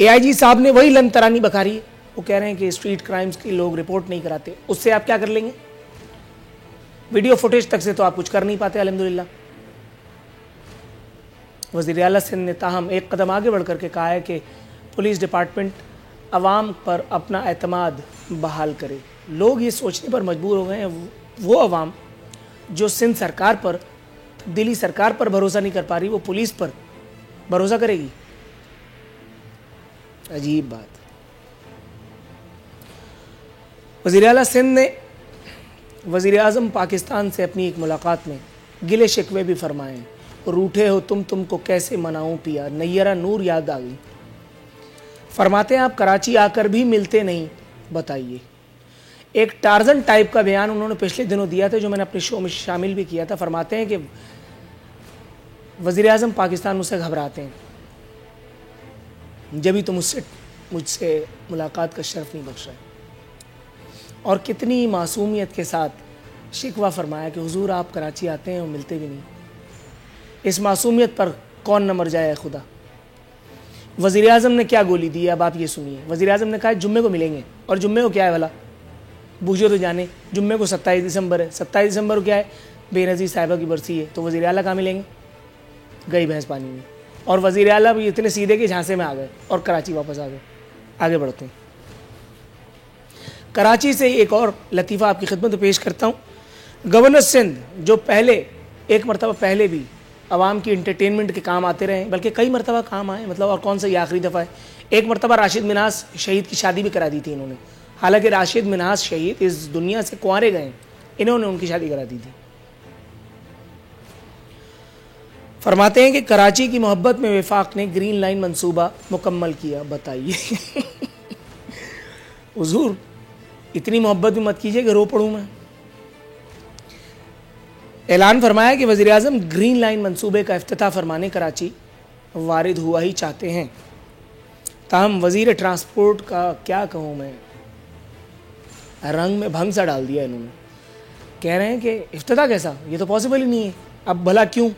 AIG صاحب نے وہی لن ترانی بکھاری ہے. وہ کہہ رہے ہیں کہ اسٹریٹ کرائمز کی لوگ رپورٹ نہیں کراتے. اس سے آپ کیا کر لیں گے؟ ویڈیو فوٹیج تک سے تو آپ کچھ کر نہیں پاتے الحمدللہ. وزیر اعلیٰ سندھ نے تاہم ایک قدم آگے بڑھ کر کے کہا ہے کہ پولیس ڈپارٹمنٹ عوام پر اپنا اعتماد بحال کرے. لوگ یہ سوچنے پر مجبور ہو گئے ہیں وہ عوام جو سندھ سرکار پر، تبدیلی سرکار پر بھروسہ نہیں کر پا رہی، وہ پولیس پر بھروسہ کرے گی؟ عجیب بات. وزیر اعلیٰ سندھ نے وزیر اعظم پاکستان سے اپنی ایک ملاقات میں گلے شکوے بھی فرمائے. روٹھے ہو تم کو کیسے مناؤں پیا، نیرہ نور یاد آ گئی. فرماتے ہیں آپ کراچی آ کر بھی ملتے نہیں، بتائیے. ایک ٹارزن ٹائپ کا بیان انہوں نے پچھلے دنوں دیا تھا جو میں نے اپنے شو میں شامل بھی کیا تھا. فرماتے ہیں کہ وزیر اعظم پاکستان مجھ سے گھبراتے ہیں، جبھی تو مجھ سے ملاقات کا شرف نہیں بخشا ہے. اور کتنی معصومیت کے ساتھ شکوہ فرمایا کہ حضور آپ کراچی آتے ہیں اور ملتے بھی نہیں. اس معصومیت پر کون نہ مر جائے خدا. وزیر اعظم نے کیا گولی دی ہے اب آپ یہ سنیے. وزیر اعظم نے کہا جمعے کو ملیں گے، اور جمعے کو کیا ہے بھلا؟ بوجھو تو جانے. جمعے کو 27 دسمبر ہے. 27 دسمبر کو کیا ہے؟ بے نظیر صاحبہ کی برسی ہے. تو وزیر اعلیٰ کہاں ملیں گے؟ گئی بھینس پانی میں. اور وزیر اعلیٰ بھی اتنے سیدھے کہ جھانسے میں آ گئے اور کراچی واپس آ گئے. آگے بڑھتے ہیں. کراچی سے ایک اور لطیفہ آپ کی خدمت میں پیش کرتا ہوں. گورنر سندھ جو ایک مرتبہ پہلے بھی عوام کی انٹرٹینمنٹ کے کام آتے رہے، بلکہ کئی مرتبہ کام آئے، مطلب اور کون سا یہ آخری دفعہ ہے. ایک مرتبہ راشد منہاس شہید کی شادی بھی کرا دی تھی انہوں نے. حالانکہ راشد منہاس شہید اس دنیا سے کنوارے گئے، انہوں نے ان کی شادی کرا دی تھی. فرماتے ہیں کہ کراچی کی محبت میں وفاق نے گرین لائن منصوبہ مکمل کیا. بتائیے حضور اتنی محبت بھی مت کیجئے کہ رو پڑوں میں. اعلان فرمایا کہ وزیر اعظم گرین لائن منصوبے کا افتتاح فرمانے کراچی وارد ہوا ہی چاہتے ہیں. تاہم وزیر ٹرانسپورٹ کا کیا کہوں میں، رنگ میں بھنگ سا ڈال دیا انہوں نے. کہہ رہے ہیں کہ افتتاح کیسا، یہ تو پاسبل ہی نہیں ہے. اب بھلا کیوں؟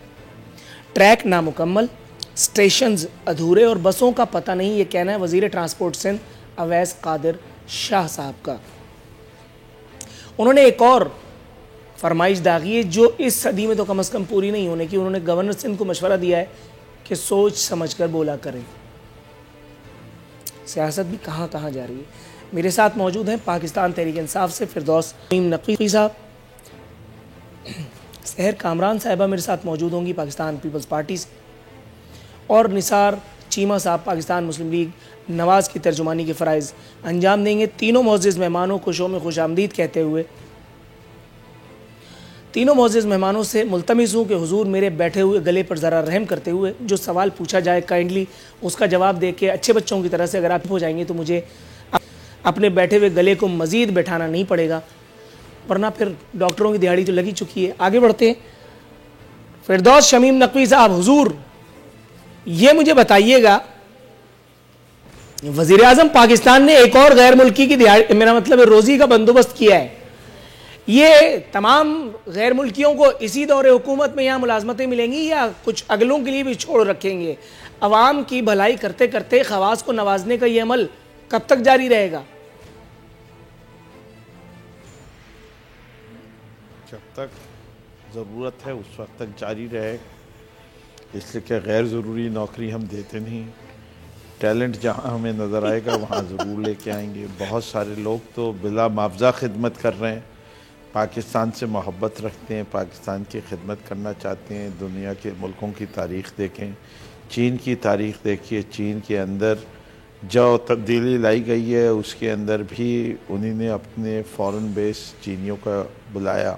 ٹریک نامکمل، اسٹیشنز ادھورے اور بسوں کا پتہ نہیں، یہ کہنا ہے وزیر ٹرانسپورٹ سندھ اویس قادر شاہ صاحب کا. انہوں نے ایک اور فرمائش داغی ہے جو اس صدی میں تو کم از کم پوری نہیں ہونے کی. انہوں نے گورنر سندھ کو مشورہ دیا ہے کہ سوچ سمجھ کر بولا کریں. سیاست بھی کہاں کہاں جا رہی ہے. میرے ساتھ موجود ہیں پاکستان تحریک انصاف سے فردوس نقوی صاحب. سحر کامران صاحبہ میرے ساتھ موجود ہوں گی پاکستان پیپلز پارٹی سے، اور نثار چیمہ صاحب پاکستان مسلم لیگ نواز کی ترجمانی کے فرائض انجام دیں گے. تینوں معزز مہمانوں کو شو میں خوش آمدید کہتے ہوئے تینوں معزز مہمانوں سے ملتمس ہوں کہ حضور میرے بیٹھے ہوئے گلے پر ذرا رحم کرتے ہوئے جو سوال پوچھا جائے کائنڈلی اس کا جواب دے کے اچھے بچوں کی طرح سے اگر آپ ہو جائیں گے تو مجھے اپنے بیٹھے ہوئے گلے کو مزید بیٹھانا نہیں پڑے گا، ورنہ پھر ڈاکٹروں کی دہاڑی تو لگی چکی ہے. آگے بڑھتے ہیں. فردوس شمیم نقوی صاحب، حضور یہ مجھے بتائیے گا، وزیر اعظم پاکستان نے ایک اور غیر ملکی کی دہاڑی، میرا مطلب روزی کا بندوبست کیا ہے. یہ تمام غیر ملکیوں کو اسی دور حکومت میں یہاں ملازمتیں ملیں گی یا کچھ اگلوں کے لیے بھی چھوڑ رکھیں گے؟ عوام کی بھلائی کرتے کرتے خواص کو نوازنے کا یہ عمل کب تک جاری رہے گا؟ جب تک ضرورت ہے اس وقت تک جاری رہے، اس لیے کہ غیر ضروری نوکری ہم دیتے نہیں. ٹیلنٹ جہاں ہمیں نظر آئے گا وہاں ضرور لے کے آئیں گے. بہت سارے لوگ تو بلا معاوضہ خدمت کر رہے ہیں، پاکستان سے محبت رکھتے ہیں، پاکستان کی خدمت کرنا چاہتے ہیں. دنیا کے ملکوں کی تاریخ دیکھیں، چین کی تاریخ دیکھیے، چین کے اندر جو تبدیلی لائی گئی ہے اس کے اندر بھی انہی نے اپنے فورن بیس چینیوں کا بلایا،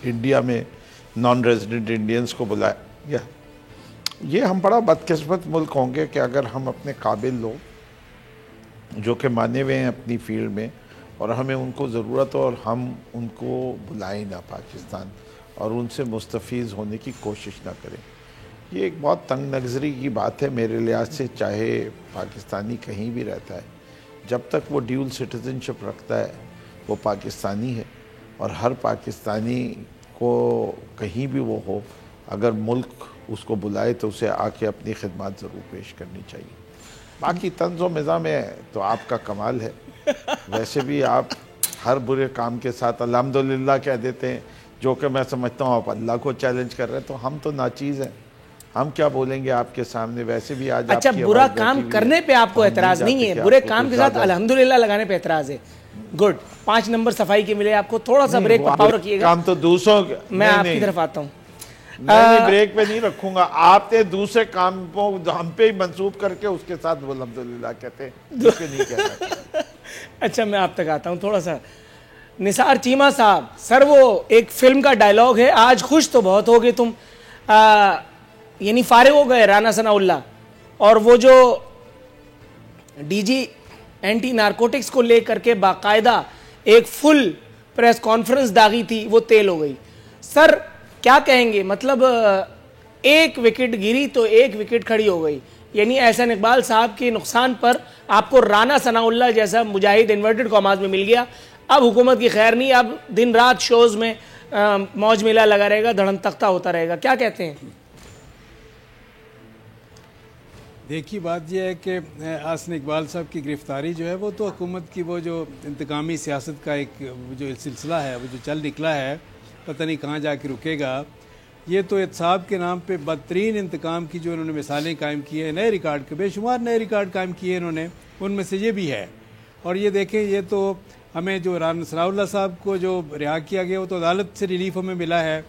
انڈیا میں نان ریزیڈنٹ انڈینز کو بلایا. یہ ہم بڑا بدقسمت ملک ہوں گے کہ اگر ہم اپنے قابل لوگ جو کہ مانے ہوئے ہیں اپنی فیلڈ میں اور ہمیں ان کو ضرورت ہو اور ہم ان کو بلائیں نہ پاکستان اور ان سے مستفیض ہونے کی کوشش نہ کریں. یہ ایک بہت تنگ نظری کی بات ہے میرے لحاظ سے. چاہے پاکستانی کہیں بھی رہتا ہے، جب تک وہ ڈیول سٹیزن شپ رکھتا ہے وہ پاکستانی ہے، اور ہر پاکستانی کو کہیں بھی وہ ہو اگر ملک اس کو بلائے تو اسے آ کے اپنی خدمات ضرور پیش کرنی چاہیے. باقی طنز و مزاح میں تو آپ کا کمال ہے. ویسے بھی آپ ہر برے کام کے ساتھ الحمدللہ کہہ دیتے ہیں, جو کہ میں سمجھتا ہوں آپ اللہ کو چیلنج کر رہے ہیں. تو ہم تو ناچیز ہیں, ہم کیا بولیں گے آپ کے سامنے. ویسے بھی آج اچھا, برا کام کرنے پہ آپ کو اعتراض نہیں ہے, برے کام کے ساتھ الحمدللہ لگانے پہ اعتراض ہے. گڈ, 5 نمبر صفائی کے ملے آپ کو. تھوڑا سا بریک پر پاور رکھیے گا. کام تو دوسروں میں آپ کی طرف آتا ہوں. میں بریک پہ نہیں رکھوں گا. آپ نے دوسرے کام کو ہم پہ ہی منسوب کر کے اس کے ساتھ الحمدللہ کہتے ہیں, جو کہ نہیں کہنا. اچھا, میں آپ تک آتا ہوں تھوڑا سا. نثار چیمہ صاحب, سر وہ ایک فلم کا ڈائلاگ ہے, آج خوش تو بہت ہو گئے تم, یعنی فارغ ہو گئے رانا ثناء اللہ, اور وہ جو ڈی جی اینٹی نارکوٹکس کو لے کر کے باقاعدہ ایک فل پریس کانفرنس داغی تھی, وہ تیل ہو گئی. سر کیا کہیں گے, مطلب ایک وکٹ گری تو ایک وکٹ کھڑی ہو گئی, یعنی احسن اقبال صاحب کے نقصان پر آپ کو رانا ثناء اللہ جیسا مجاہد انورٹڈ کاماز میں مل گیا. اب حکومت کی خیر نہیں, اب دن رات شوز میں موج میلہ لگا رہے گا, دھڑن تختہ ہوتا رہے گا. کیا کہتے ہیں؟ دیکھیے بات یہ ہے کہ احسن اقبال صاحب کی گرفتاری جو ہے وہ تو حکومت کی وہ جو انتقامی سیاست کا ایک جو سلسلہ ہے وہ جو چل نکلا ہے, پتہ نہیں کہاں جا کے رکے گا. یہ تو احتساب کے نام پہ بدترین انتقام کی جو انہوں نے مثالیں قائم کی ہیں, نئے ریکارڈ کے بے شمار نئے ریکارڈ قائم کیے انہوں نے, ان میں سے یہ بھی ہے. اور یہ دیکھیں, یہ تو ہمیں جو رانا ثناء اللہ صاحب کو جو رہا کیا گیا وہ تو عدالت سے ریلیف ہمیں ملا ہے,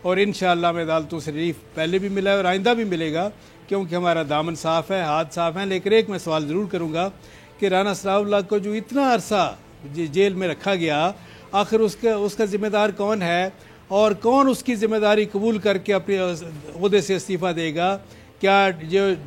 اور انشاءاللہ ہمیں عدالتوں سے ریلیف پہلے بھی ملا ہے اور آئندہ بھی ملے گا, کیونکہ ہمارا دامن صاف ہے, ہاتھ صاف ہیں. لیکن ایک میں سوال ضرور کروں گا کہ رانا ثناء اللہ کو جو اتنا عرصہ جیل میں رکھا گیا, آخر اس کا ذمہ دار کون ہے, اور کون اس کی ذمہ داری قبول کر کے اپنے عہدے سے استعفیٰ دے گا؟ کیا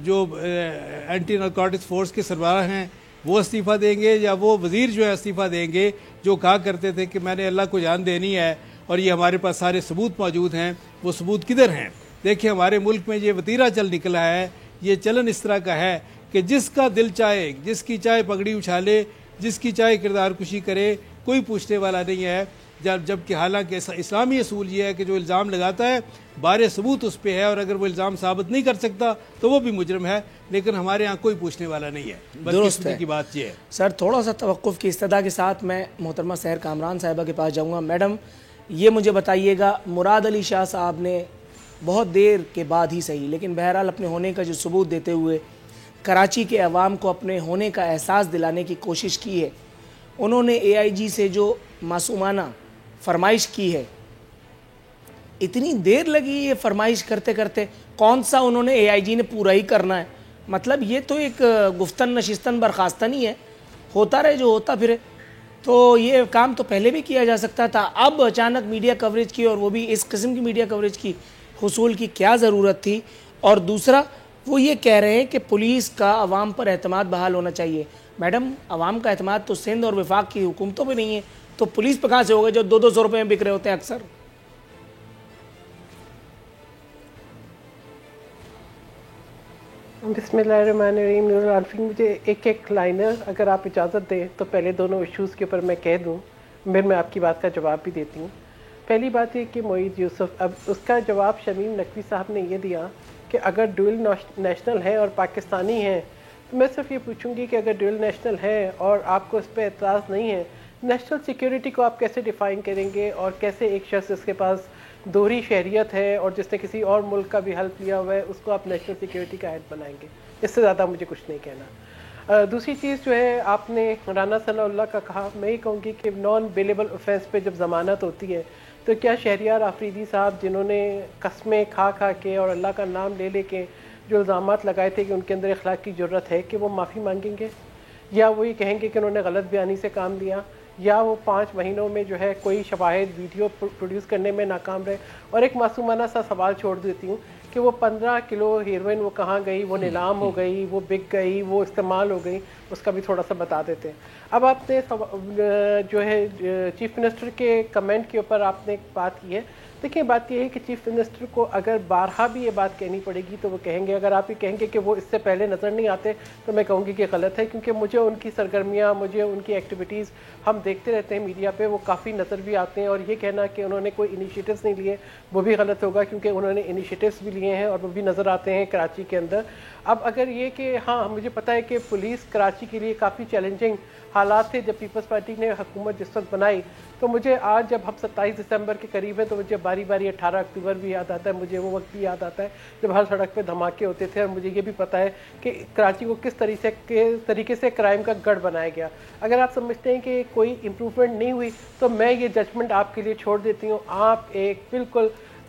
جو اینٹی نارکوٹکس فورس کے سربراہ ہیں وہ استعفیٰ دیں گے, یا وہ وزیر جو ہے استعفیٰ دیں گے جو کہا کرتے تھے کہ میں نے اللہ کو جان دینی ہے اور یہ ہمارے پاس سارے ثبوت موجود ہیں؟ وہ ثبوت کدھر ہیں؟ دیکھیں, ہمارے ملک میں یہ وتیرہ چل نکلا ہے, یہ چلن اس طرح کا ہے کہ جس کا دل چاہے, جس کی چاہے پگڑی اچھالے, جس کی چاہے کردار کشی کرے, کوئی پوچھنے والا نہیں ہے. جبکہ حالانکہ اسلامی اصول یہ ہے کہ جو الزام لگاتا ہے بارے ثبوت اس پہ ہے, اور اگر وہ الزام ثابت نہیں کر سکتا تو وہ بھی مجرم ہے. لیکن ہمارے ہاں کوئی پوچھنے والا نہیں ہے. درست ہے کی بات یہ ہے. سر تھوڑا سا توقف کی استدعا کے ساتھ میں محترمہ سحر کامران صاحبہ کے پاس جاؤں گا. میڈم, یہ مجھے بتائیے گا, مراد علی شاہ صاحب نے بہت دیر کے بعد ہی صحیح لیکن بہرحال اپنے ہونے کا جو ثبوت دیتے ہوئے کراچی کے عوام کو اپنے ہونے کا احساس دلانے کی کوشش کی ہے. انہوں نے اے آئی جی سے جو معصومانہ فرمائش کی ہے, اتنی دیر لگی یہ فرمائش کرتے کرتے, کون سا انہوں نے اے آئی جی نے پورا ہی کرنا ہے؟ مطلب یہ تو ایک گفتن نشستن برخاستن ہی ہے, ہوتا رہے جو ہوتا پھرے. تو یہ کام تو پہلے بھی کیا جا سکتا تھا, اب اچانک میڈیا کوریج کی, اور وہ بھی اس قسم کی میڈیا کوریج کی حصول کی کیا ضرورت تھی؟ اور دوسرا, وہ یہ کہہ رہے ہیں کہ پولیس کا عوام پر اعتماد بحال ہونا چاہیے. میڈم, عوام کا اعتماد تو سندھ اور وفاق کی حکومتوں پہ نہیں ہے, تو پولیس پہ کہاں سے ہوگا جو 200 روپے میں بک رہے ہوتے ہیں اکثر؟ بسم اللہ الرحمن الرحیم. نور العارفین, مجھے ایک لائنر اگر آپ اجازت دیں تو پہلے دونوں ایشوز کے اوپر میں کہہ دوں, پھر میں آپ کی بات کا جواب بھی دیتی ہوں. پہلی بات یہ کہ معید یوسف, اب اس کا جواب شمیم نقوی صاحب نے یہ دیا کہ اگر ڈوئل نیشنل ہے اور پاکستانی ہیں, تو میں صرف یہ پوچھوں گی کہ اگر ڈوئل نیشنل ہے اور آپ کو اس پہ اعتراض نہیں ہے, نیشنل سیکیورٹی کو آپ کیسے ڈیفائن کریں گے؟ اور کیسے ایک شخص جس کے پاس دوہری شہریت ہے اور جس نے کسی اور ملک کا بھی حلف لیا ہوا ہے, اس کو آپ نیشنل سیکیورٹی کا ہیڈ بنائیں گے؟ اس سے زیادہ مجھے کچھ نہیں کہنا. دوسری چیز جو ہے, آپ نے رانا ثناء اللہ کا کہا, میں یہ کہوں گی کہ نان بیلیبل اوفینس پہ جب ضمانت ہوتی ہے تو کیا شہریار آفریدی صاحب جنہوں نے قسمیں کھا کے اور اللہ کا نام لے کے جو الزامات لگائے تھے کہ ان کے اندر اخلاقی جرت ہے, کہ وہ معافی مانگیں گے؟ یا وہ یہ کہیں گے کہ انہوں نے غلط بیانی سے کام لیا؟ یا وہ 5 مہینوں میں جو ہے کوئی شواہد ویڈیو پروڈیوس کرنے میں ناکام رہے؟ اور ایک معصومانہ سا سوال چھوڑ دیتی ہوں کہ وہ 15 کلو ہیروئن وہ کہاں گئی, وہ نیلام ہو گئی, وہ بک گئی, وہ استعمال ہو گئی, اس کا بھی تھوڑا سا بتا دیتے ہیں. اب آپ نے جو ہے چیف منسٹر کے کمنٹ کے اوپر آپ نے ایک بات کی ہے. دیکھیں, بات یہ ہے کہ چیف منسٹر کو اگر بارہا بھی یہ بات کہنی پڑے گی تو وہ کہیں گے. اگر آپ یہ کہیں گے کہ وہ اس سے پہلے نظر نہیں آتے تو میں کہوں گی کہ غلط ہے, کیونکہ مجھے ان کی سرگرمیاں, مجھے ان کی ایکٹیویٹیز ہم دیکھتے رہتے ہیں میڈیا پہ, وہ کافی نظر بھی آتے ہیں. اور یہ کہنا کہ انہوں نے کوئی انیشیٹوز نہیں لیے وہ بھی غلط ہوگا, کیونکہ انہوں نے انیشیٹوز بھی لیے ہیں اور وہ بھی نظر آتے ہیں کراچی کے اندر. اب اگر یہ کہ ہاں مجھے پتہ ہے کہ پولیس کراچی کے لیے کافی چیلنجنگ حالات تھے جب پیپلز پارٹی نے حکومت جس وقت بنائی, تو مجھے آج جب ہم 27 دسمبر کے قریب ہیں تو مجھے باری باری 18 اکتوبر بھی یاد آتا ہے, مجھے وہ وقت بھی یاد آتا ہے جب ہر سڑک پہ دھماکے ہوتے تھے, اور مجھے یہ بھی پتہ ہے کہ کراچی کو کس طریقے سے کرائم کا گڑھ بنایا گیا. اگر آپ سمجھتے ہیں کہ کوئی امپروومنٹ نہیں ہوئی تو میں یہ ججمنٹ آپ کے لیے چھوڑ دیتی ہوں. آپ ایک بالکل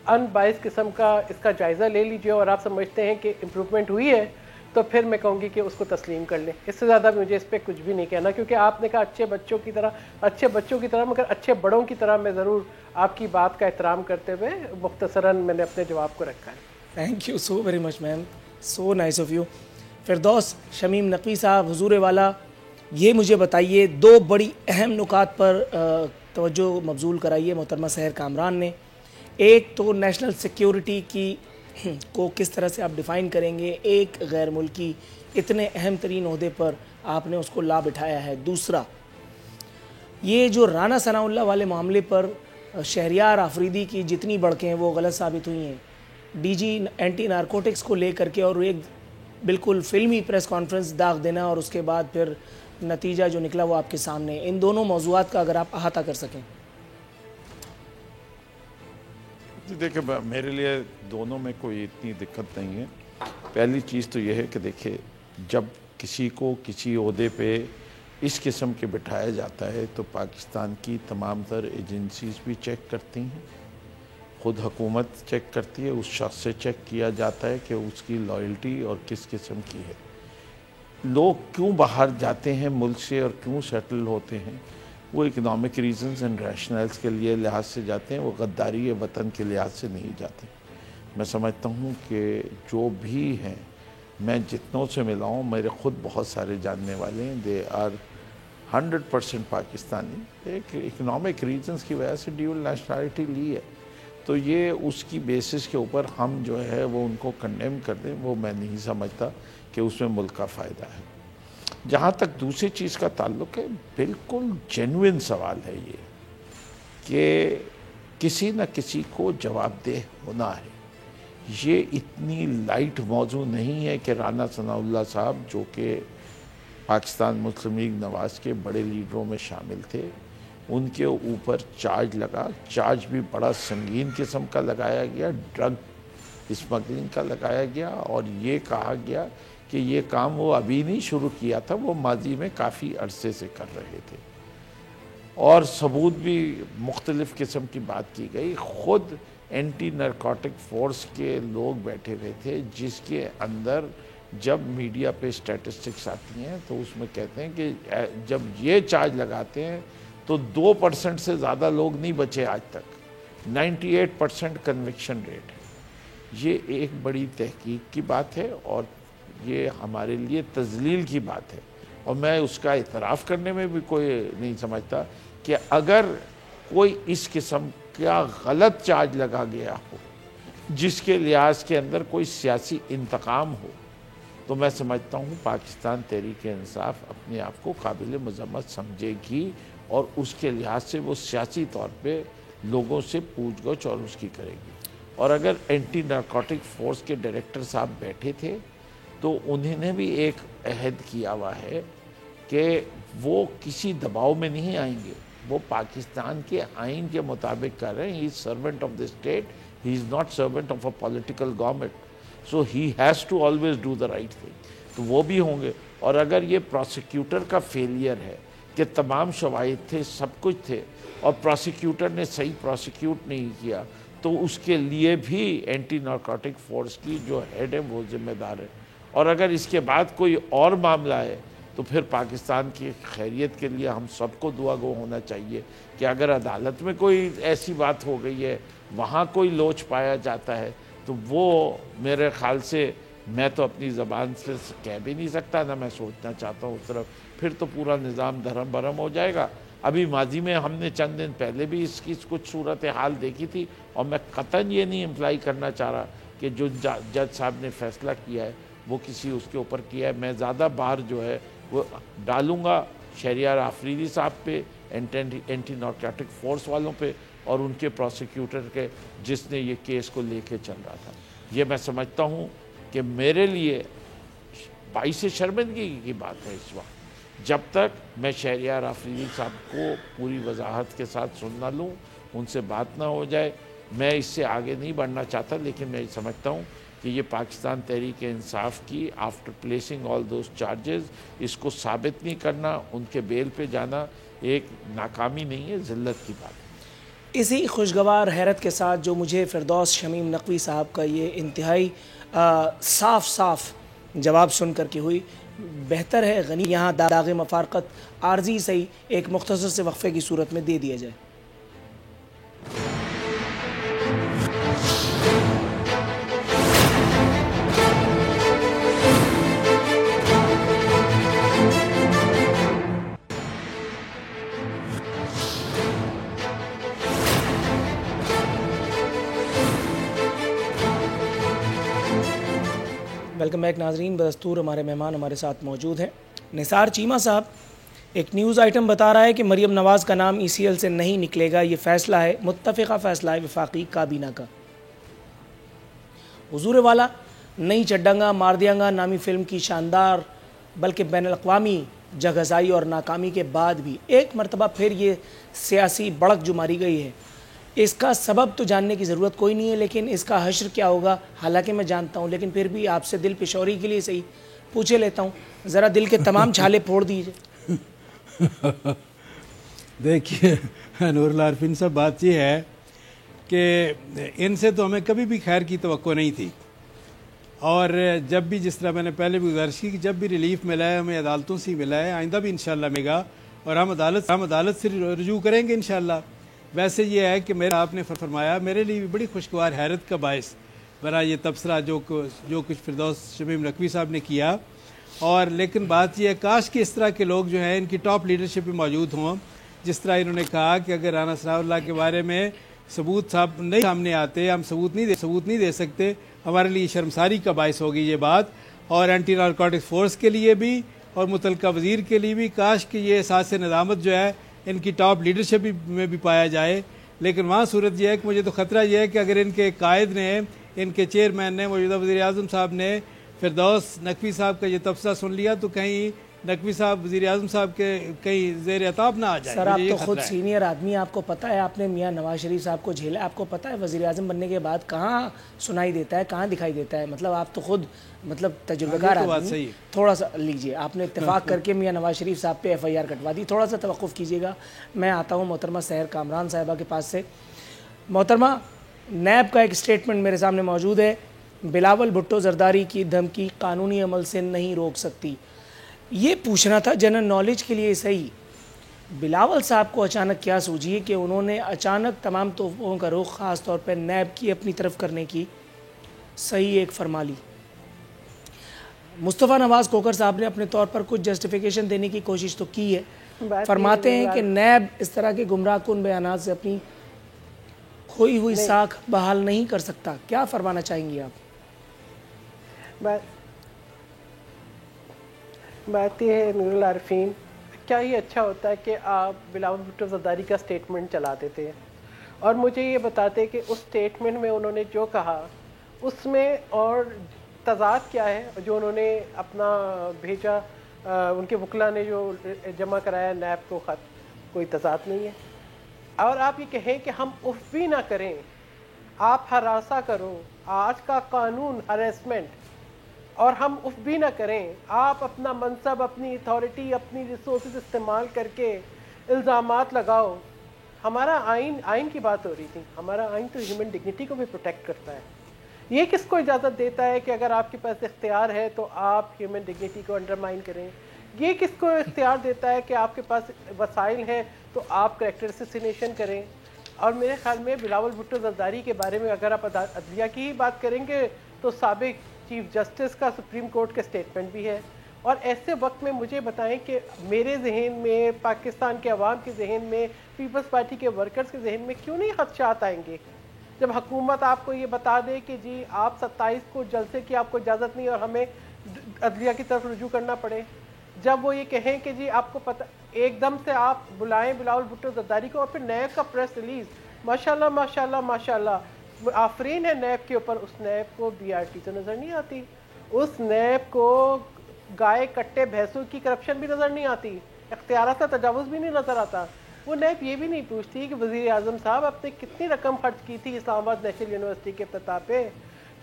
ان بائس قسم کا اس کا جائزہ لے لیجئے, اور آپ سمجھتے ہیں کہ امپروومنٹ ہوئی ہے تو پھر میں کہوں گی کہ اس کو تسلیم کر لیں. اس سے زیادہ مجھے اس پہ کچھ بھی نہیں کہنا, کیونکہ آپ نے کہا اچھے بچوں کی طرح مگر اچھے بڑوں کی طرح میں ضرور آپ کی بات کا احترام کرتے ہوئے مختصراً میں نے اپنے جواب کو رکھا ہے. Thank you so very much ma'am, so nice of you. Firdous Shamim Naqvi صاحب, حضور والا, یہ مجھے بتائیے 2 بڑی اہم نکات پر توجہ مبذول کرائیے محترمہ سحر کامران نے. ایک تو نیشنل سیکیورٹی کی کو کس طرح سے آپ ڈیفائن کریں گے, ایک غیر ملکی اتنے اہم ترین عہدے پر آپ نے اس کو لا بٹھایا ہے. دوسرا, یہ جو رانا ثناء اللہ والے معاملے پر شہریار آفریدی کی جتنی بڑکیں وہ غلط ثابت ہوئی ہیں, ڈی جی اینٹی نارکوٹکس کو لے کر کے اور ایک بالکل فلمی پریس کانفرنس داغ دینا, اور اس کے بعد پھر نتیجہ جو نکلا وہ آپ کے سامنے, ان دونوں موضوعات کا اگر آپ احاطہ کر سکیں. دیکھیں میرے لیے دونوں میں کوئی اتنی دقت نہیں ہے. پہلی چیز تو یہ ہے کہ دیکھیں جب کسی کو کسی عہدے پہ اس قسم کے بٹھایا جاتا ہے تو پاکستان کی تمام تر ایجنسیز بھی چیک کرتی ہیں, خود حکومت چیک کرتی ہے, اس شخص سے چیک کیا جاتا ہے کہ اس کی لائلٹی اور کس قسم کی ہے. لوگ کیوں باہر جاتے ہیں ملک سے اور کیوں سیٹل ہوتے ہیں, وہ اکنامک ریزنز اینڈ ریشنلز کے لیے لحاظ سے جاتے ہیں, وہ غداری وطن کے لحاظ سے نہیں جاتے. میں سمجھتا ہوں کہ جو بھی ہیں, میں جتنوں سے ملا ہوں, میرے خود بہت سارے جاننے والے ہیں, دے آر 100% پاکستانی. ایک اکنامک ریزنز کی وجہ سے ڈیول نیشنلٹی لی ہے, تو یہ اس کی بیسس کے اوپر ہم جو ہے وہ ان کو کنڈیم کر دیں, وہ میں نہیں سمجھتا کہ اس میں ملک کا فائدہ ہے. جہاں تک دوسری چیز کا تعلق ہے, بالکل جینوئن سوال ہے یہ کہ کسی نہ کسی کو جواب دہ ہونا ہے. یہ اتنی لائٹ موضوع نہیں ہے کہ رانا ثناء اللہ صاحب جو کہ پاکستان مسلم لیگ نواز کے بڑے لیڈروں میں شامل تھے, ان کے اوپر چارج لگا, چارج بھی بڑا سنگین قسم کا لگایا گیا, ڈرگ اسمگلنگ کا لگایا گیا, اور یہ کہا گیا کہ یہ کام وہ ابھی نہیں شروع کیا تھا, وہ ماضی میں کافی عرصے سے کر رہے تھے, اور ثبوت بھی مختلف قسم کی بات کی گئی. خود اینٹی نارکوٹک فورس کے لوگ بیٹھے ہوئے تھے جس کے اندر جب میڈیا پہ اسٹیٹسٹکس آتی ہیں تو اس میں کہتے ہیں کہ جب یہ چارج لگاتے ہیں تو 2% سے زیادہ لوگ نہیں بچے آج تک, 98% کنوکشن ریٹ ہے. یہ ایک بڑی تحقیق کی بات ہے اور یہ ہمارے لیے تذلیل کی بات ہے, اور میں اس کا اعتراف کرنے میں بھی کوئی نہیں سمجھتا کہ اگر کوئی اس قسم کا غلط چارج لگا گیا ہو جس کے لحاظ کے اندر کوئی سیاسی انتقام ہو, تو میں سمجھتا ہوں پاکستان تحریک انصاف اپنے آپ کو قابل مذمت سمجھے گی, اور اس کے لحاظ سے وہ سیاسی طور پہ لوگوں سے پوچھ گچھ اور اس کی کرے گی. اور اگر اینٹی نارکوٹک فورس کے ڈائریکٹر صاحب بیٹھے تھے تو انہوں نے بھی ایک عہد کیا ہوا ہے کہ وہ کسی دباؤ میں نہیں آئیں گے, وہ پاکستان کے آئین کے مطابق کر رہے ہیں. He is servant of the state, he is not servant of a political government, so he has to always do the right thing. تو وہ بھی ہوں گے. اور اگر یہ پروسیکیوٹر کا فیلئر ہے کہ تمام شواہد تھے, سب کچھ تھے, اور پروسیکیوٹر نے صحیح پروسیکیوٹ نہیں کیا, تو اس کے لیے بھی اینٹی نارکوٹک فورس کی جو ہیڈ ہے وہ ذمہ دار ہے. اور اگر اس کے بعد کوئی اور معاملہ ہے تو پھر پاکستان کی خیریت کے لیے ہم سب کو دعا گو ہونا چاہیے کہ اگر عدالت میں کوئی ایسی بات ہو گئی ہے, وہاں کوئی لوچ پایا جاتا ہے, تو وہ میرے خیال سے میں تو اپنی زبان سے کہہ بھی نہیں سکتا, نہ میں سوچنا چاہتا ہوں اس طرف, پھر تو پورا نظام دھرم برہم ہو جائے گا. ابھی ماضی میں ہم نے چند دن پہلے بھی اس کی کچھ صورتحال دیکھی تھی, اور میں قطعاً یہ نہیں امپلائی کرنا چاہ رہا کہ جو جج صاحب نے فیصلہ کیا ہے وہ کسی اس کے اوپر کیا ہے. میں زیادہ بار جو ہے وہ ڈالوں گا شہریار آفریدی صاحب پہ, اینٹی نارکوٹک فورس والوں پہ, اور ان کے پروسیکیوٹر کے جس نے یہ کیس کو لے کے چل رہا تھا. یہ میں سمجھتا ہوں کہ میرے لیے باعث شرمندگی کی بات ہے اس وقت، جب تک میں شہریار آفریدی صاحب کو پوری وضاحت کے ساتھ سن نہ لوں، ان سے بات نہ ہو جائے، میں اس سے آگے نہیں بڑھنا چاہتا. لیکن میں سمجھتا ہوں کہ یہ پاکستان تحریک انصاف کی after placing all those charges, اس کو ثابت نہیں کرنا، ان کے بیل پہ جانا ایک ناکامی نہیں ہے، ذلت کی بات ہے. اسی خوشگوار حیرت کے ساتھ جو مجھے فردوس شمیم نقوی صاحب کا یہ انتہائی صاف جواب سن کر کے ہوئی، بہتر ہے غنی یہاں داغ مفارقت عارضی صحیح ایک مختصر سے وقفے کی صورت میں دے دیا جائے. ویلکم بیک ناظرین. بدستور ہمارے مہمان ہمارے ساتھ موجود ہیں. نثار چیمہ صاحب، ایک نیوز آئٹم بتا رہا ہے کہ مریم نواز کا نام ECL سے نہیں نکلے گا. یہ فیصلہ ہے، متفقہ فیصلہ ہے وفاقی کابینہ کا. حضور والا نئی چڈنگا مار دیانگا نامی فلم کی شاندار بلکہ بین الاقوامی جگہزائی اور ناکامی کے بعد بھی ایک مرتبہ پھر یہ سیاسی بڑک جو ماری گئی ہے، اس کا سبب تو جاننے کی ضرورت کوئی نہیں ہے، لیکن اس کا حشر کیا ہوگا حالانکہ میں جانتا ہوں، لیکن پھر بھی آپ سے دل پشوری کے لیے صحیح پوچھے لیتا ہوں، ذرا دل کے تمام چھالے پھوڑ دیجئے. دیکھیے نور العارفین صاحب، بات یہ ہے کہ ان سے تو ہمیں کبھی بھی خیر کی توقع نہیں تھی، اور جب بھی جس طرح میں نے پہلے بھی گزارش کی کہ جب بھی ریلیف ملا ہے ہمیں عدالتوں سے ملا ہے، آئندہ بھی انشاءاللہ ملے گا، اور ہم عدالت سے رجوع کریں گے انشاءاللہ. ویسے یہ ہے کہ میرا آپ نے فرمایا میرے لیے بھی بڑی خوشگوار حیرت کا باعث بنا یہ تبصرہ جو کچھ فردوس شمیم نقوی صاحب نے کیا. اور لیکن بات یہ ہے کاش کہ اس طرح کے لوگ جو ہیں ان کی ٹاپ لیڈرشپ میں موجود ہوں. جس طرح انہوں نے کہا کہ اگر رانا ثناء اللہ کے بارے میں ثبوت صاحب نہیں سامنے آتے، ہم ثبوت نہیں دے سکتے، ہمارے لیے شرمساری کا باعث ہوگی یہ بات، اور اینٹی نارکوٹکس فورس کے لیے بھی اور متعلقہ وزیر کے لیے بھی. کاش کہ یہ احساس ندامت جو ہے ان کی ٹاپ لیڈرشپ میں بھی پایا جائے. لیکن وہاں صورت یہ ہے کہ مجھے تو خطرہ یہ ہے کہ اگر ان کے قائد نے، ان کے چیئرمین نے، موجودہ وزیر اعظم صاحب نے فردوس نقوی صاحب کا یہ تبصرہ سن لیا تو کہیں نقوی صاحب وزیر اعظم صاحب کے کہیں زیر عتاب نہ آ جائے. سر آپ تو خود سینئر آدمی، آپ کو پتہ ہے، آپ نے میاں نواز شریف صاحب کو جھیلا، آپ کو پتہ ہے وزیر اعظم بننے کے بعد کہاں سنائی دیتا ہے، کہاں دکھائی دیتا ہے. مطلب آپ تو خود تجربہ کار آدمی. تھوڑا سا لیجئے، آپ نے اتفاق کر کے میاں نواز شریف صاحب پہ FIR کٹوا دی. تھوڑا سا توقف کیجئے گا. میں آتا ہوں محترمہ سحر کامران صاحبہ کے پاس سے. محترمہ، نیب کا ایک سٹیٹمنٹ میرے سامنے موجود ہے. بلاول بھٹو زرداری کی دھمکی قانونی عمل سے نہیں روک سکتی. یہ پوچھنا تھا جنرل نالج کے لیے صحیح، بلاول صاحب کو اچانک کیا سوچی کہ انہوں نے اچانک تمام تحفوں کا رخ خاص طور پر نیب کی اپنی طرف کرنے کی صحیح ایک فرما لی. مصطفیٰ نواز کوکر صاحب نے اپنے طور پر کچھ جسٹیفیکیشن دینے کی کوشش تو کی ہے، فرماتے ہیں کہ نیب اس طرح کے گمراہ کن بیانات سے اپنی کھوئی ہوئی ساکھ بحال نہیں کر سکتا. کیا فرمانا چاہیں گی آپ؟ بات یہ ہے نور العارفین، کیا یہ اچھا ہوتا ہے کہ آپ بلاول بھٹو زرداری کا سٹیٹمنٹ چلا دیتے ہیں اور مجھے یہ بتاتے کہ اس سٹیٹمنٹ میں انہوں نے جو کہا اس میں اور تضاد کیا ہے جو انہوں نے اپنا بھیجا، ان کے وکلا نے جو جمع کرایا نیب کو خط، کوئی تضاد نہیں ہے. اور آپ یہ کہیں کہ ہم اف بھی نہ کریں، آپ ہراساں کرو، آج کا قانون ہریسمنٹ، اور ہم اف بھی نہ کریں، آپ اپنا منصب، اپنی اتھارٹی، اپنی ریسورسز استعمال کر کے الزامات لگاؤ. ہمارا آئین کی بات ہو رہی تھی، ہمارا آئین تو ہیومن ڈگنیٹی کو بھی پروٹیکٹ کرتا ہے. یہ کس کو اجازت دیتا ہے کہ اگر آپ کے پاس اختیار ہے تو آپ ہیومن ڈگنیٹی کو انڈرمائن کریں؟ یہ کس کو اختیار دیتا ہے کہ آپ کے پاس وسائل ہیں تو آپ کریکٹر اسیسینیشن کریں؟ اور میرے خیال میں بلاول بھٹو زرداری کے بارے میں اگر آپ عدلیہ کی ہی بات کریں گے تو سابق چیف جسٹس کا سپریم کورٹ کا سٹیٹمنٹ بھی ہے. اور ایسے وقت میں مجھے بتائیں کہ میرے ذہن میں، پاکستان کے عوام کے ذہن میں، پیپلز پارٹی کے ورکرز کے ذہن میں کیوں نہیں خدشات آئیں گے جب حکومت آپ کو یہ بتا دے کہ جی آپ 27 کو جلسے کی آپ کو اجازت نہیں اور ہمیں عدلیہ کی طرف رجوع کرنا پڑے. جب وہ یہ کہیں کہ جی آپ کو پتہ، ایک دم سے آپ بلائیں بلاول بھٹو زرداری کو، اور پھر نیب کا پریس ریلیز، ماشاءاللہ ماشاءاللہ ماشاءاللہ آفرین ہے نیب کے اوپر، اس نیب کو BRT تو نظر نہیں آتی، اس نیب کو گائے کٹے بھینسوں کی کرپشن بھی نظر نہیں آتی، اختیارات کا تجاوز بھی نہیں نظر آتا۔ وہ نیب یہ بھی نہیں پوچھتی کہ وزیر اعظم صاحب آپ نے کتنی رقم خرچ کی تھی اسلام آباد نیشنل یونیورسٹی کے افتتاح پہ۔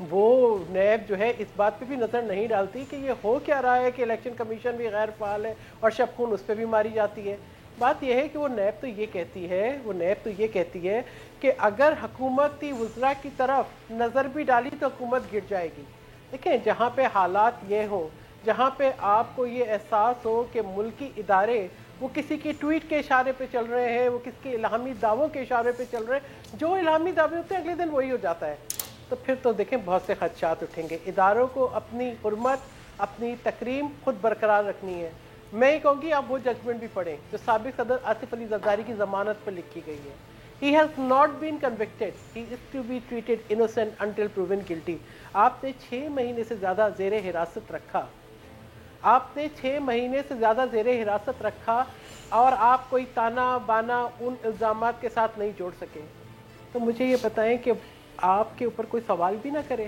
وہ نیب جو ہے اس بات پہ بھی نظر نہیں ڈالتی کہ یہ ہو کیا رہا ہے کہ الیکشن کمیشن بھی غیر فعال ہے اور شب خون اس پہ بھی ماری جاتی ہے۔ بات یہ ہے کہ وہ نیب تو یہ کہتی ہے کہ اگر حکومتی وزراء کی طرف نظر بھی ڈالی تو حکومت گر جائے گی۔ دیکھیں جہاں پہ حالات یہ ہوں، جہاں پہ آپ کو یہ احساس ہو کہ ملکی ادارے وہ کسی کی ٹویٹ کے اشارے پہ چل رہے ہیں، وہ کسی کے الہامی دعووں کے اشارے پہ چل رہے ہیں، جو الہامی دعوے ہوتے ہیں اگلے دن وہی ہو جاتا ہے، تو پھر تو دیکھیں بہت سے خدشات اٹھیں گے۔ اداروں کو اپنی حرمت، اپنی تکریم خود برقرار رکھنی ہے۔ میں یہ کہوں گی آپ وہ ججمنٹ بھی پڑھیں جو سابق صدر آصف علی زرداری کی ضمانت پر لکھی گئی ہے۔ He has not been convicted. He is to be treated innocent until proven guilty. آپ نے 6 مہینے سے زیادہ زیر حراست رکھا، اور آپ کوئی تانا بانا ان الزامات کے ساتھ نہیں جوڑ سکے، تو مجھے یہ بتائیں کہ آپ کے اوپر کوئی سوال بھی نہ کرے،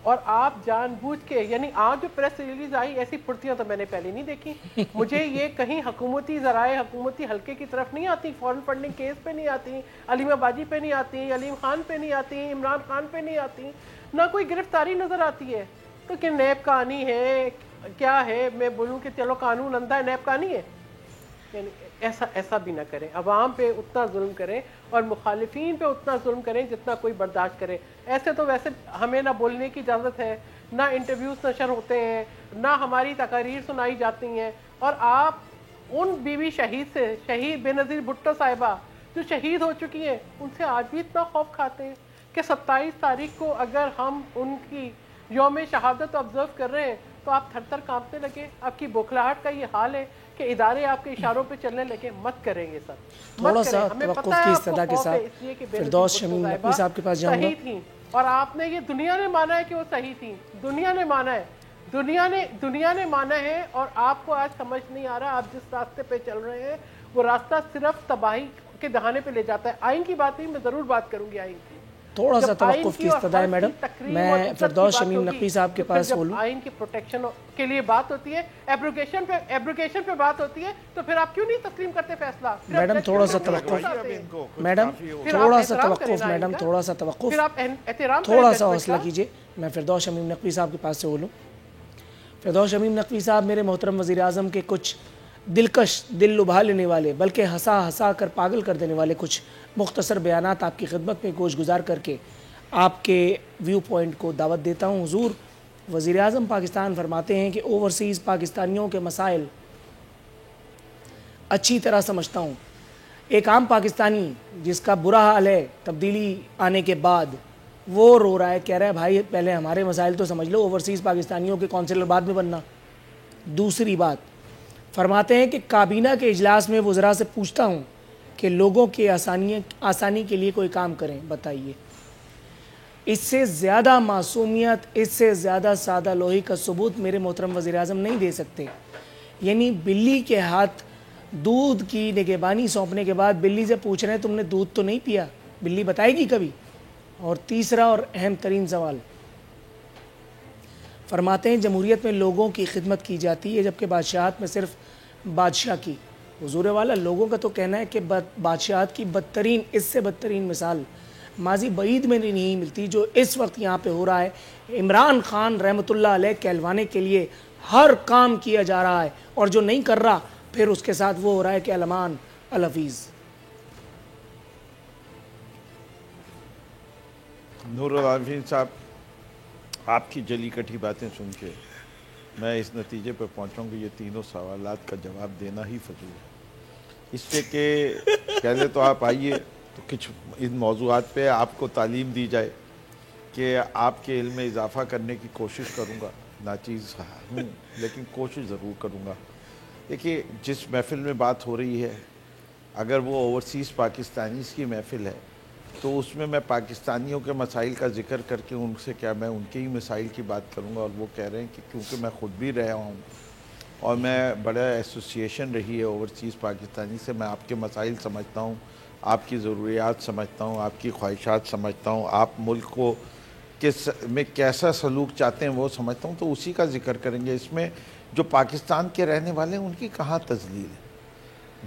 اور آپ جان بوجھ کے، یعنی آج جو پریس ریلیز آئی ایسی پھرتیاں تو میں نے پہلے نہیں دیکھی۔ مجھے یہ کہیں حکومتی ذرائع حکومتی حلقے کی طرف نہیں آتی، فورن فنڈنگ کیس پہ نہیں آتی، علیمہ باجی پہ نہیں آتی، علیم خان پہ نہیں آتی، عمران خان پہ نہیں آتی، نہ کوئی گرفتاری نظر آتی ہے۔ تو کہ نیب قانی ہے کیا ہے، میں بولوں کہ چلو قانون اندھا ہے نیب قانی ہے، یعنی ایسا بھی نہ کریں۔ عوام پہ اتنا ظلم کریں اور مخالفین پہ اتنا ظلم کریں جتنا کوئی برداشت کرے۔ ایسے تو ویسے ہمیں نہ بولنے کی اجازت ہے، نہ انٹرویوز نشر ہوتے ہیں، نہ ہماری تقاریر سنائی جاتی ہیں، اور آپ ان بیوی شہید سے، شہید بے نظیر بھٹو صاحبہ جو شہید ہو چکی ہیں، ان سے آج بھی اتنا خوف کھاتے ہیں کہ 27 تاریخ کو اگر ہم ان کی یوم شہادت آبزرو کر رہے ہیں تو آپ تھر تھر کانپنے لگے۔ آپ کی بوکھلاہٹ کا یہ حال ہے کہ ادارے آپ کے اشاروں پہ چلنے لگے۔ مت کریں گے سب، تھوڑا سا توقف کی استدا کے ساتھ فردوس شمیم نقوی صاحب کے پاس جاؤں گا۔ صحیح تھیں، اور آپ نے یہ دنیا نے مانا ہے کہ وہ صحیح تھیں، دنیا نے مانا ہے، دنیا نے مانا ہے، اور آپ کو آج سمجھ نہیں آ رہا آپ جس راستے پہ چل رہے ہیں وہ راستہ صرف تباہی کے دہانے پہ لے جاتا ہے۔ آئین کی بات نہیں، میں ضرور بات کروں گی آئین کی۔ تھوڑا سا توقف کی استدا ہے میڈم، میں فردوس شمیم نقوی صاحب کے پاس بولوں۔ آئین کی پروٹیکشن کے لیے بات ہوتی ہے، ایبروگیشن پہ بات ہوتی ہے، تو پھر آپ کیوں نہیں تسلیم کرتے فیصلہ؟ میڈم تھوڑا سا توقف، میڈم تھوڑا سا توقف، میڈم تھوڑا سا توقف، پھر آپ احترام تھوڑا سا حوصلہ کیجئے۔ میں فردوس شمیم نقوی صاحب کے پاس سے بولوں۔ فردوس شمیم نقوی صاحب میرے محترم وزیر اعظم کے کچھ دلکش، دل لبھا لینے والے، بلکہ ہنسا کر پاگل کر دینے والے کچھ مختصر بیانات آپ کی خدمت میں گوش گزار کر کے آپ کے ویو پوائنٹ کو دعوت دیتا ہوں۔ حضور وزیر اعظم پاکستان فرماتے ہیں کہ اوورسیز پاکستانیوں کے مسائل اچھی طرح سمجھتا ہوں۔ ایک عام پاکستانی جس کا برا حال ہے تبدیلی آنے کے بعد، وہ رو رہا ہے، کہہ رہا ہے بھائی پہلے ہمارے مسائل تو سمجھ لو، اوورسیز پاکستانیوں کے کونسلر بعد میں بننا۔ دوسری بات فرماتے ہیں کہ کابینہ کے اجلاس میں وزراء سے پوچھتا ہوں کہ لوگوں کے آسانی کے لیے کوئی کام کریں، بتائیے۔ اس سے زیادہ معصومیت، اس سے زیادہ سادہ لوہی کا ثبوت میرے محترم وزیر اعظم نہیں دے سکتے۔ یعنی بلی کے ہاتھ دودھ کی نگہبانی سونپنے کے بعد بلی سے پوچھ رہے ہیں تم نے دودھ تو نہیں پیا، بلی بتائے گی کبھی؟ اور تیسرا اور اہم ترین سوال فرماتے ہیں جمہوریت میں لوگوں کی خدمت کی جاتی ہے جبکہ بادشاہت میں صرف بادشاہ کی۔ حضور والا لوگوں کا تو کہنا ہے کہ بادشاہت کی بدترین، اس سے بدترین مثال ماضی بعید میں نہیں ملتی جو اس وقت یہاں پہ ہو رہا ہے۔ عمران خان رحمۃ اللہ علیہ کہلوانے کے لیے ہر کام کیا جا رہا ہے، اور جو نہیں کر رہا پھر اس کے ساتھ وہ ہو رہا ہے کہ علمان الحفیظ۔ نور العالمین صاحب، آپ کی جلی کٹھی باتیں سن کے میں اس نتیجے پہ پہنچا ہوں کہ یہ تینوں سوالات کا جواب دینا ہی فضول ہے، اس لیے کہ پہلے تو آپ آئیے تو کچھ ان موضوعات پہ آپ کو تعلیم دی جائے کہ آپ کے علم میں اضافہ کرنے کی کوشش کروں گا، ناچیز ہوں لیکن کوشش ضرور کروں گا۔ دیکھیے جس محفل میں بات ہو رہی ہے، اگر وہ اوورسیز پاکستانیز کی محفل ہے تو اس میں پاکستانیوں کے مسائل کا ذکر کر کے ان سے کیا میں ان کے ہی مسائل کی بات کروں گا، اور وہ کہہ رہے ہیں کہ کیونکہ میں خود بھی رہا ہوں اور میں بڑا ایسوسیشن رہی ہے اوورسیز پاکستانی سے، میں آپ کے مسائل سمجھتا ہوں، آپ کی ضروریات سمجھتا ہوں، آپ کی خواہشات سمجھتا ہوں، آپ ملک کو میں کیسا سلوک چاہتے ہیں وہ سمجھتا ہوں، تو اسی کا ذکر کریں گے۔ اس میں جو پاکستان کے رہنے والے ہیں ان کی کہاں تذلیل ہے؟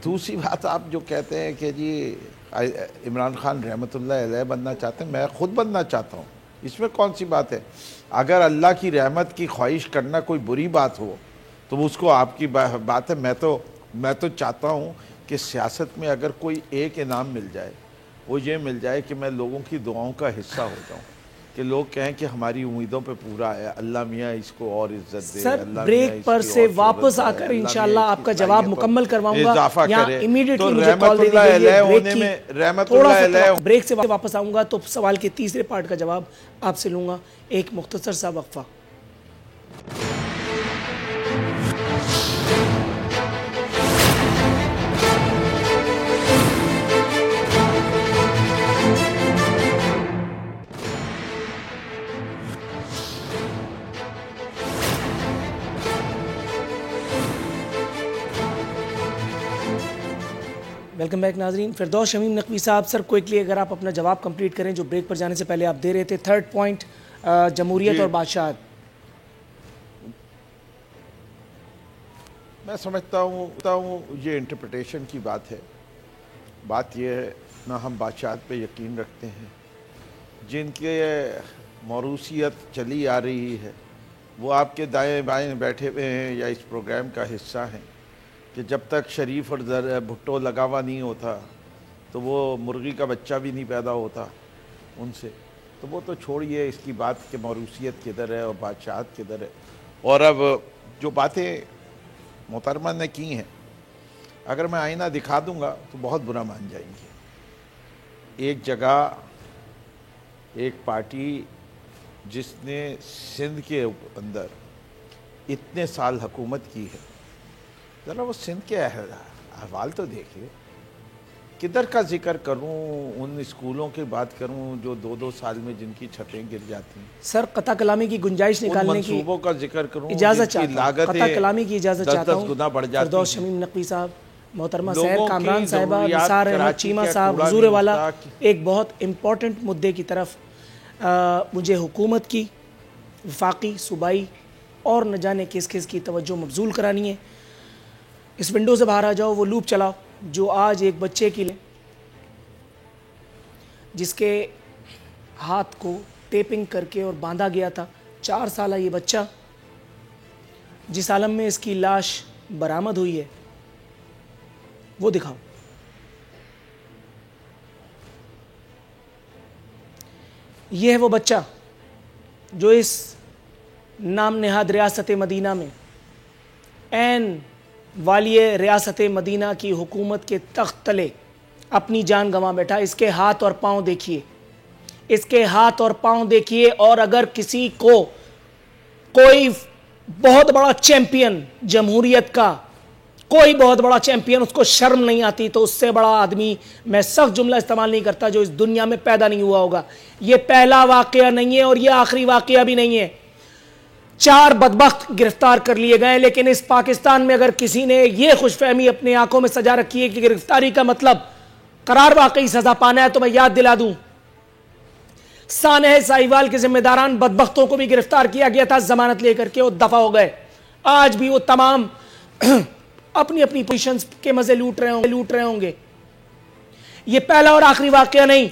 دوسری بات، آپ جو کہتے ہیں کہ جی عمران خان رحمۃ اللہ علیہ بننا چاہتے ہیں، میں خود بننا چاہتا ہوں، اس میں کون سی بات ہے؟ اگر اللہ کی رحمت کی خواہش کرنا کوئی بری بات ہو تو اس کو آپ کی بات ہے۔ میں تو چاہتا ہوں کہ سیاست میں اگر کوئی ایک انعام مل جائے، وہ یہ مل جائے کہ میں لوگوں کی دعاؤں کا حصہ ہو جاؤں، کہ لوگ کہیں کہ ہماری امیدوں پہ پورا ہے، اللہ میاں اس کو اور عزت دے۔ سر بریک پر سے واپس آ کر انشاءاللہ آپ کا جواب مکمل کرواؤں گا، یا امیڈیٹلی مجھے کال دے دیجئے تھوڑا سا بریک سے واپس آؤں گا تو سوال کے تیسرے پارٹ کا جواب آپ سے لوں گا۔ ایک مختصر سا وقفہ۔ ویلکم بیک ناظرین۔ فردوس شمیم نقوی صاحب، سر کوئکلی اگر آپ اپنا جواب کمپلیٹ کریں جو بریک پر جانے سے پہلے آپ دے رہے تھے۔ تھرڈ پوائنٹ، جمہوریت اور بادشاہت۔ میں سمجھتا ہوں یہ انٹرپریٹیشن کی بات ہے۔ بات یہ ہے، نہ ہم بادشاہت پہ یقین رکھتے ہیں۔ جن کے موروثیت چلی آ رہی ہے وہ آپ کے دائیں بائیں بیٹھے ہوئے ہیں یا اس پروگرام کا حصہ ہیں، کہ جب تک شریف اور بھٹو لگا ہوا نہیں ہوتا تو وہ مرغی کا بچہ بھی نہیں پیدا ہوتا ان سے، تو وہ تو چھوڑیے اس کی بات کہ موروثیت کدھر ہے اور بادشاہت کدھر ہے۔ اور اب جو باتیں محترمہ نے کی ہیں، اگر میں آئینہ دکھا دوں گا تو بہت برا مان جائیں گے۔ ایک جگہ ایک پارٹی جس نے سندھ کے اندر اتنے سال حکومت کی ہے، ذرا وہ سندھ کے احوال تو دیکھیے۔ کدھر کا ذکر کروں، ان اسکولوں کی بات کروں جو 2-2 سال میں جن کی چھتیں گر جاتی ہیں؟ سر قطع کلامی کی گنجائش نکالنے کی منصوبوں کا ذکر کروں، اجازت چاہتا ہوں، قطع کلامی کی اجازت چاہتا ہوں۔ گنا بڑھ جاتی فردوس شمیم نقوی صاحب، محترمہ سحر کامران صاحبہ، نثار احمد چیمہ صاحب، حضور والا، ایک بہت امپورٹنٹ مدعے کی طرف مجھے حکومت کی، وفاقی، صوبائی اور نہ جانے کس کس کی توجہ مبذول کرانی ہے۔ اس ونڈو سے باہر آ جاؤ، وہ لوپ چلاؤ جو آج ایک بچے کی لیں جس کے ہاتھ کو ٹیپنگ کر کے اور باندھا گیا تھا، 4 سالہ یہ بچہ جس عالم میں اس کی لاش برآمد ہوئی ہے وہ دکھاؤ۔ یہ ہے وہ بچہ جو اس نام نہاد ریاست مدینہ میں عین والی ریاست مدینہ کی حکومت کے تخت تلے اپنی جان گنوا بیٹھا۔ اس کے ہاتھ اور پاؤں دیکھیے، اس کے ہاتھ اور پاؤں دیکھیے، اور اگر کسی کو کوئی بہت بڑا چیمپئن جمہوریت کا، کوئی بہت بڑا چیمپئن اس کو شرم نہیں آتی تو اس سے بڑا آدمی میں سخت جملہ استعمال نہیں کرتا جو اس دنیا میں پیدا نہیں ہوا ہوگا۔ یہ پہلا واقعہ نہیں ہے اور یہ آخری واقعہ بھی نہیں ہے۔ 4 بدبخت گرفتار کر لیے گئے، لیکن اس پاکستان میں اگر کسی نے یہ خوش فہمی اپنے آنکھوں میں سجا رکھی ہے کہ گرفتاری کا مطلب قرار واقعی سزا پانا ہے، تو میں یاد دلا دوں، سانحہ ساہیوال کے ذمہ داران بدبختوں کو بھی گرفتار کیا گیا تھا ضمانت لے کر کے، وہ دفع ہو گئے۔ آج بھی وہ تمام اپنی اپنی پوزیشنز کے مزے لوٹ رہے ہوں گے۔ یہ پہلا اور آخری واقعہ نہیں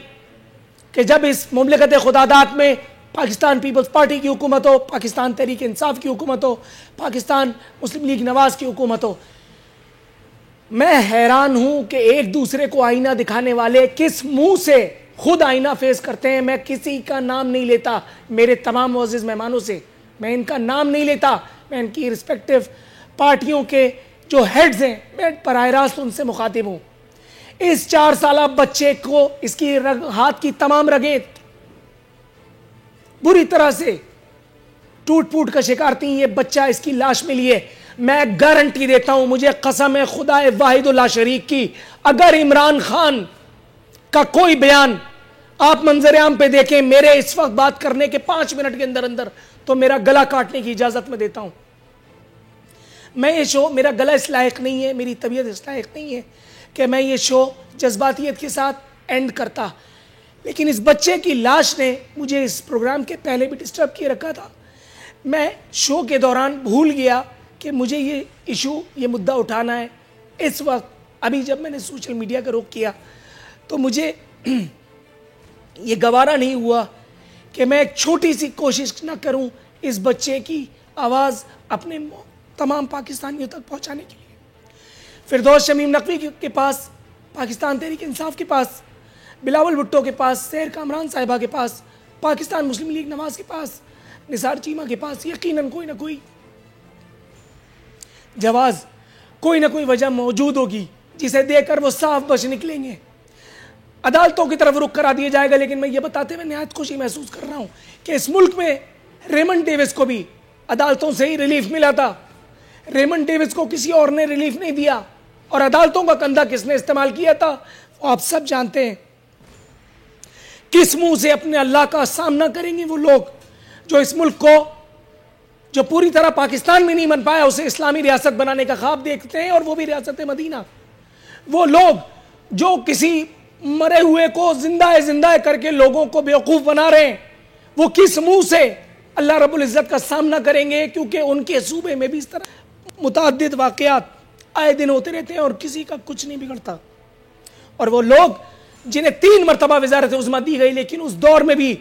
کہ جب اس مملکت خداداد میں پاکستان پیپلز پارٹی کی حکومت ہو، پاکستان تحریک انصاف کی حکومت ہو، پاکستان مسلم لیگ نواز کی حکومت ہو۔ میں حیران ہوں کہ ایک دوسرے کو آئینہ دکھانے والے کس منہ سے خود آئینہ فیس کرتے ہیں۔ میں کسی کا نام نہیں لیتا، میرے تمام معزز مہمانوں سے میں ان کا نام نہیں لیتا، میں ان کی رسپیکٹیو پارٹیوں کے جو ہیڈز ہیں میں براہ راست ان سے مخاطب ہوں۔ اس 4 سالہ بچے کو اس کی ہاتھ کی تمام رگیں بری طرح سے ٹوٹ پوٹ کا شکار تھی۔ یہ بچہ، اس کی لاش ملی ہے۔ میں گارنٹی دیتا ہوں، مجھے قسم ہے خدا واحد لا شریک کی، اگر عمران خان کا کوئی بیان آپ منظر عام پہ دیکھیں میرے اس وقت بات کرنے کے 5 منٹ کے اندر اندر، تو میرا گلا کاٹنے کی اجازت میں دیتا ہوں۔ میں یہ شو، میرا گلا اس لائق نہیں ہے، میری طبیعت اس لائق نہیں ہے کہ میں یہ شو جذباتیت کے ساتھ اینڈ کرتا، لیکن اس بچے کی لاش نے مجھے اس پروگرام کے پہلے بھی ڈسٹرب کیے رکھا تھا. میں شو کے دوران بھول گیا کہ مجھے یہ ایشو، یہ مدعا اٹھانا ہے. اس وقت ابھی جب میں نے سوشل میڈیا کا رخ کیا تو مجھے یہ گوارا نہیں ہوا کہ میں ایک چھوٹی سی کوشش نہ کروں اس بچے کی آواز اپنے تمام پاکستانیوں تک پہنچانے کے لیے. فردوس شمیم نقوی کے پاس، پاکستان تحریک انصاف کے پاس، بلاول بھٹو کے پاس، سیر کامران صاحبہ کے پاس، پاکستان مسلم لیگ نواز کے پاس، نثار چیمہ کے پاس یقیناً کوئی نہ کوئی جواز، کوئی نہ کوئی وجہ موجود ہوگی جسے دے کر وہ صاف بچ نکلیں گے. عدالتوں کی طرف رخ کرا دیا جائے گا. لیکن میں یہ بتاتے ہوئے نہایت خوشی محسوس کر رہا ہوں کہ اس ملک میں ریمنڈ ڈیوس کو بھی عدالتوں سے ہی ریلیف ملا تھا. ریمنڈ ڈیوس کو کسی اور نے ریلیف نہیں دیا، اور عدالتوں کا کندھا کس نے استعمال کیا تھا وہ آپ سب جانتے ہیں. کس منہ سے اپنے اللہ کا سامنا کریں گے وہ لوگ جو اس ملک کو، جو پوری طرح پاکستان میں نہیں بن پایا، اسے اسلامی ریاست بنانے کا خواب دیکھتے ہیں، اور وہ بھی ریاست مدینہ. وہ لوگ جو کسی مرے ہوئے کو زندہ کر کے لوگوں کو بیوقوف بنا رہے ہیں، وہ کس منہ سے اللہ رب العزت کا سامنا کریں گے؟ کیونکہ ان کے صوبے میں بھی اس طرح متعدد واقعات آئے دن ہوتے رہتے ہیں اور کسی کا کچھ نہیں بگڑتا. اور وہ لوگ جنہیں 3 مرتبہ وزارت عظمیٰ دی گئی، لیکن اس دور میں بھی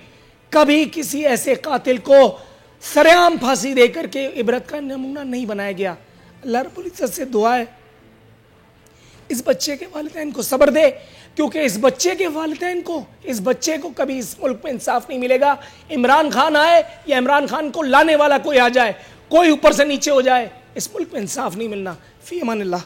کبھی کسی ایسے قاتل کو سرعام پھانسی دے کر کے عبرت کا نمونہ نہیں بنایا گیا. اللہ رب العزت سے دعا ہے اس بچے کے والدین کو صبر دے، کیونکہ اس بچے کو کبھی اس ملک میں انصاف نہیں ملے گا. عمران خان آئے یا عمران خان کو لانے والا کوئی آ جائے، کوئی اوپر سے نیچے ہو جائے، اس ملک میں انصاف نہیں ملنا. فی امان اللہ.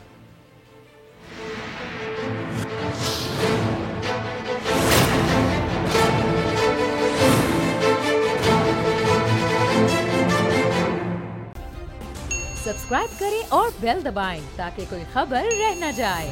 سبسکرائب کریں اور بیل دبائیں تاکہ کوئی خبر رہ نہ جائے.